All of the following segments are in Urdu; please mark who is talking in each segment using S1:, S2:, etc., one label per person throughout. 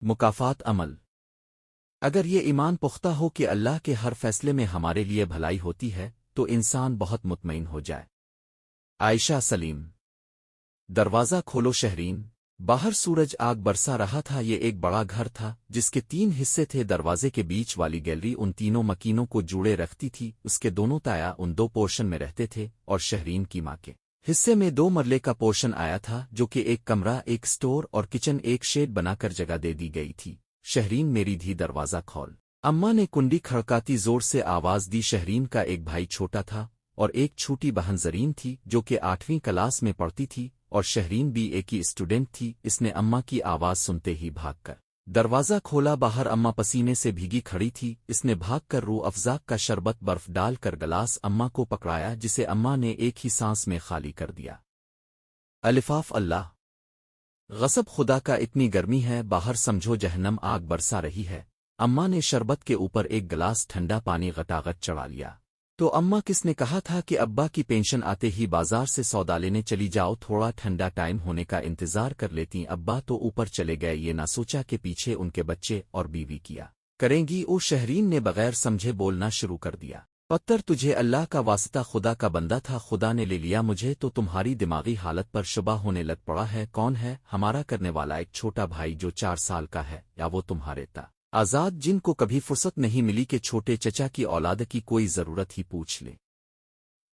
S1: مکافات عمل۔ اگر یہ ایمان پختہ ہو کہ اللہ کے ہر فیصلے میں ہمارے لیے بھلائی ہوتی ہے تو انسان بہت مطمئن ہو جائے۔ عائشہ سلیم۔ دروازہ کھولو شہرین۔ باہر سورج آگ برسا رہا تھا۔ یہ ایک بڑا گھر تھا جس کے 3 حصے تھے۔ دروازے کے بیچ والی گیلری ان تینوں مکینوں کو جوڑے رکھتی تھی۔ اس کے دونوں تایا ان 2 پورشن میں رہتے تھے اور شہرین کی ماں کے حصے میں 2 مرلے کا پورشن آیا تھا جو کہ ایک کمرہ، ایک سٹور اور کچن، ایک شیڈ بنا کر جگہ دے دی گئی تھی۔ شہرین میری دھی دروازہ کھول۔ اماں نے کنڈی کھڑکاتی زور سے آواز دی۔ شہرین کا ایک بھائی چھوٹا تھا اور ایک چھوٹی بہن زرین تھی جو کہ 8ویں کلاس میں پڑھتی تھی اور شہرین بھی ایک ہی اسٹوڈنٹ تھی۔ اس نے اماں کی آواز سنتے ہی بھاگ کر دروازہ کھولا۔ باہر اماں پسینے سے بھیگی کھڑی تھی۔ اس نے بھاگ کر روح افزا کا شربت برف ڈال کر گلاس اماں کو پکڑایا جسے اماں نے ایک ہی سانس میں خالی کر دیا۔ الفاف اللہ غصب خدا کا اتنی گرمی ہے باہر سمجھو جہنم آگ برسا رہی ہے۔ اماں نے شربت کے اوپر ایک گلاس ٹھنڈا پانی غٹاغٹ چڑھا لیا۔ تو اماں کس نے کہا تھا کہ ابا کی پینشن آتے ہی بازار سے سودا لینے چلی جاؤ، تھوڑا ٹھنڈا ٹائم ہونے کا انتظار کر لیتی۔ ابا تو اوپر چلے گئے، یہ نہ سوچا کہ پیچھے ان کے بچے اور بیوی کیا کریں گی۔ او شہرین نے بغیر سمجھے بولنا شروع کر دیا۔ پتر تجھے اللہ کا واسطہ خدا کا بندہ تھا، خدا نے لے لیا مجھے تو تمہاری دماغی حالت پر شبہ ہونے لگ پڑا ہے۔ کون ہے ہمارا کرنے والا؟ ایک چھوٹا بھائی جو 4 سال کا ہے، یا وہ تمہارے تا آزاد جن کو کبھی فرصت نہیں ملی کہ چھوٹے چچا کی اولاد کی کوئی ضرورت ہی پوچھ لے؟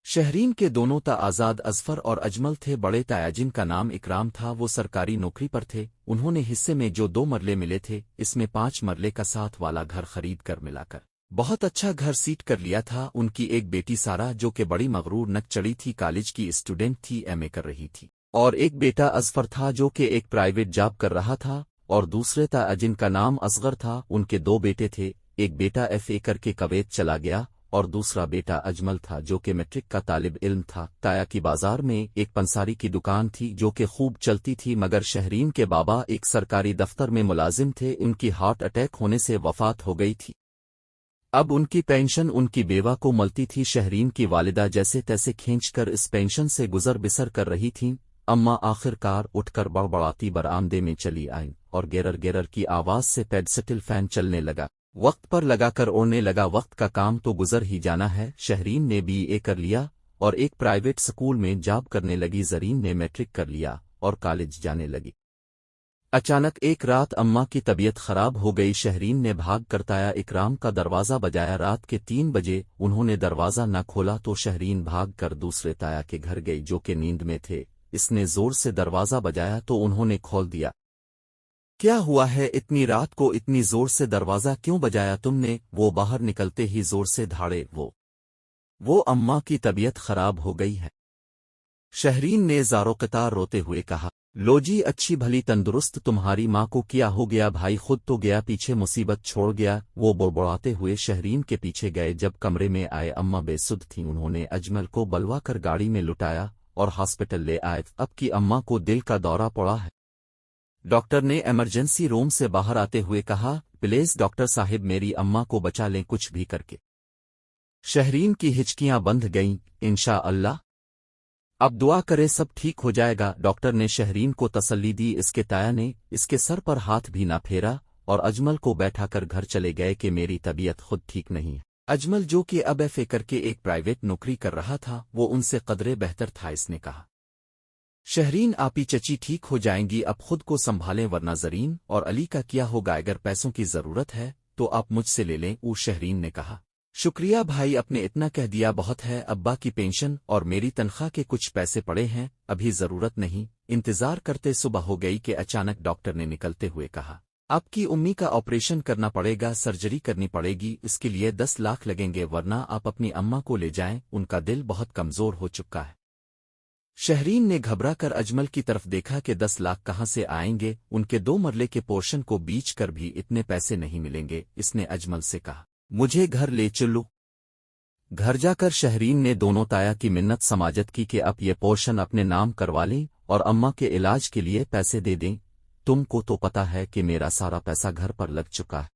S1: شہرین کے دونوں تا آزاد اظفر اور اجمل تھے۔ بڑے تایا جن کا نام اکرام تھا وہ سرکاری نوکری پر تھے۔ انہوں نے حصے میں جو 2 مرلے ملے تھے اس میں 5 مرلے کا ساتھ والا گھر خرید کر ملا کر بہت اچھا گھر سیٹ کر لیا تھا۔ ان کی ایک بیٹی سارا جو کہ بڑی مغرور نک چڑی تھی، کالج کی اسٹوڈنٹ تھی، ایم اے کر رہی تھی، اور ایک بیٹا اظفر تھا جو کہ ایک پرائیویٹ جاب کر رہا تھا، اور دوسرے تا جن کا نام اصغر تھا۔ ان کے 2 بیٹے تھے، ایک بیٹا ایف اے کر کے کویت چلا گیا اور دوسرا بیٹا اجمل تھا جو کہ میٹرک کا طالب علم تھا۔ تایا کی بازار میں ایک پنساری کی دکان تھی جو کہ خوب چلتی تھی، مگر شہرین کے بابا ایک سرکاری دفتر میں ملازم تھے، ان کی ہارٹ اٹیک ہونے سے وفات ہو گئی تھی۔ اب ان کی پینشن ان کی بیوہ کو ملتی تھی۔ شہرین کی والدہ جیسے تیسے کھینچ کر اس پینشن سے گزر بسر کر رہی تھیں۔ اماں آخر کار اٹھ کر بڑبڑاتی برآمدے میں چلی آئیں اور گیرر گیرر کی آواز سے پیڈسٹل فین چلنے لگا، وقت پر لگا کر اوڑھنے لگا۔ وقت کا کام تو گزر ہی جانا ہے۔ شہرین نے بی اے کر لیا اور ایک پرائیویٹ سکول میں جاب کرنے لگی۔ زرین نے میٹرک کر لیا اور کالج جانے لگی۔ اچانک ایک رات اماں کی طبیعت خراب ہو گئی۔ شہرین نے بھاگ کر تایا اکرام کا دروازہ بجایا۔ رات کے 3 بجے انہوں نے دروازہ نہ کھولا تو شہرین بھاگ کر دوسرے تایا کے گھر گئی جو کہ نیند میں تھے۔ اس نے زور سے دروازہ بجایا تو انہوں نے کھول دیا۔ کیا ہوا ہے؟ اتنی رات کو اتنی زور سے دروازہ کیوں بجایا تم نے؟ وہ باہر نکلتے ہی زور سے دھاڑے، وہ اماں کی طبیعت خراب ہو گئی ہے۔ شہرین نے زارو قطار روتے ہوئے کہا، لو جی اچھی بھلی تندرست، تمہاری ماں کو کیا ہو گیا؟ بھائی خود تو گیا پیچھے مصیبت چھوڑ گیا۔ وہ بڑبڑاتے ہوئے شہرین کے پیچھے گئے۔ جب کمرے میں آئے اماں بے سدھ تھیں، انہوں نے اجمل کو بلوا کر گاڑی میں لٹایا اور ہاسپٹل لے آئے۔ اب کی اماں کو دل کا دورہ پڑا ہے۔ ڈاکٹر نے ایمرجنسی روم سے باہر آتے ہوئے کہا، پلیز ڈاکٹر صاحب میری اماں کو بچا لیں کچھ بھی کر کے۔ شہرین کی ہچکیاں بندھ گئیں۔ انشاءاللہ اب دعا کرے سب ٹھیک ہو جائے گا۔ ڈاکٹر نے شہرین کو تسلی دی۔ اس کے تایا نے اس کے سر پر ہاتھ بھی نہ پھیرا اور اجمل کو بیٹھا کر گھر چلے گئے کہ میری طبیعت خود ٹھیک نہیں ہے۔ اجمل جو کہ اب ایف اے کر کے ایک پرائیویٹ نوکری کر رہا تھا وہ ان سے قدرے بہتر تھا۔ اس نے کہا، شہرین آپی چچی ٹھیک ہو جائیں گی، اب خود کو سنبھالیں ورنہ زرین اور علی کا کیا ہوگا؟ اگر پیسوں کی ضرورت ہے تو آپ مجھ سے لے لیں۔ او شہرین نے کہا، شکریہ بھائی، اپنے اتنا کہہ دیا بہت ہے۔ ابا کی پینشن اور میری تنخواہ کے کچھ پیسے پڑے ہیں، ابھی ضرورت نہیں۔ انتظار کرتے صبح ہو گئی کہ اچانک ڈاکٹر نے نکلتے ہوئے کہا، آپ کی امی کا آپریشن کرنا پڑے گا، سرجری کرنی پڑے گی، اس کے لیے 10 لاکھ لگیں گے، ورنہ آپ اپنی اماں کو لے جائیں، ان کا دل بہت کمزور ہو چکا ہے۔ شہرین نے گھبرا کر اجمل کی طرف دیکھا کہ 10 لاکھ کہاں سے آئیں گے؟ ان کے 2 مرلے کے پورشن کو بیچ کر بھی اتنے پیسے نہیں ملیں گے۔ اس نے اجمل سے کہا، مجھے گھر لے چلو۔ گھر جا کر شہرین نے دونوں تایا کی منت سماجت کی کہ اب یہ پورشن اپنے نام کروا لیں اور اماں کے علاج کے لیے پیسے دے دیں۔ تم کو تو پتا ہے کہ میرا سارا پیسہ گھر پر لگ چکا ہے۔